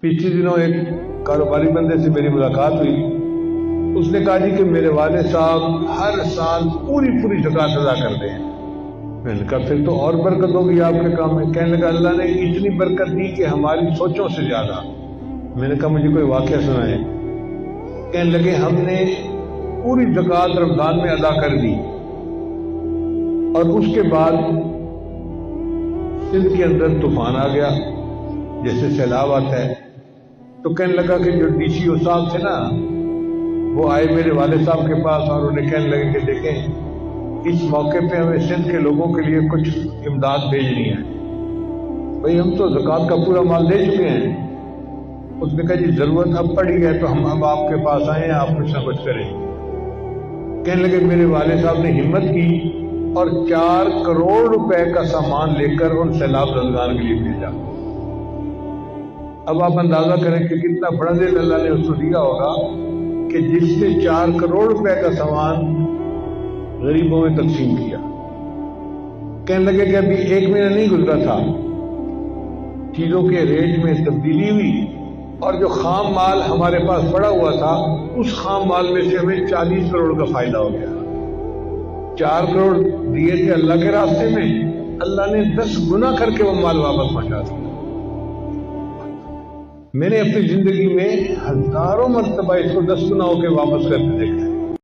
پچھلے دنوں ایک کاروباری بندے سے میری ملاقات ہوئی. اس نے کہا جی کہ میرے والد صاحب ہر سال پوری زکوٰۃ ادا کرتے ہیں. میں نے کہا پھر تو اور برکت ہوگی آپ کے کام میں. کہنے لگا اللہ نے اتنی برکت دی کہ ہماری سوچوں سے زیادہ. میں نے کہا مجھے کوئی واقعہ سنائے. کہنے لگے ہم نے پوری زکوٰۃ رمضان میں ادا کر دی اور اس کے بعد سندھ کے اندر طوفان آ گیا جیسے سیلاب آتا ہے. تو کہنے لگا کہ جو ڈی سی او صاحب تھے نا وہ آئے میرے والد صاحب کے پاس اور انہیں کہنے لگے کہ دیکھیں اس موقع پہ ہمیں سندھ کے لوگوں کے لیے کچھ امداد بھیجنی ہے. بھئی ہم تو زکوٰۃ کا پورا مال دے چکے ہیں. اس نے کہا جی ضرورت اب پڑی ہے تو ہم اب آپ کے پاس آئے ہیں, آپ کچھ نہ کچھ کریں. کہنے لگے میرے والد صاحب نے ہمت کی اور 4 کروڑ روپے کا سامان لے کر ان سیلاب زدگان کے لیے بھیجا. اب آپ اندازہ کریں کہ کتنا بڑا دل اللہ نے اس کو دیا ہوگا کہ جس سے 4 کروڑ روپے کا سامان غریبوں میں تقسیم کیا. کہنے لگے کہ ابھی 1 مہینہ نہیں گزرا تھا, چیزوں کے ریٹ میں تبدیلی ہوئی اور جو خام مال ہمارے پاس پڑا ہوا تھا اس خام مال میں سے ہمیں 40 کروڑ کا فائدہ ہو گیا. 4 کروڑ دیے تھے اللہ کے راستے میں, اللہ نے 10 گنا کر کے وہ مال واپس پہنچا دیا. میں نے اپنی زندگی میں ہزاروں مرتبہ اس کو 10 گنا ہو کے واپس کرتے دیکھا.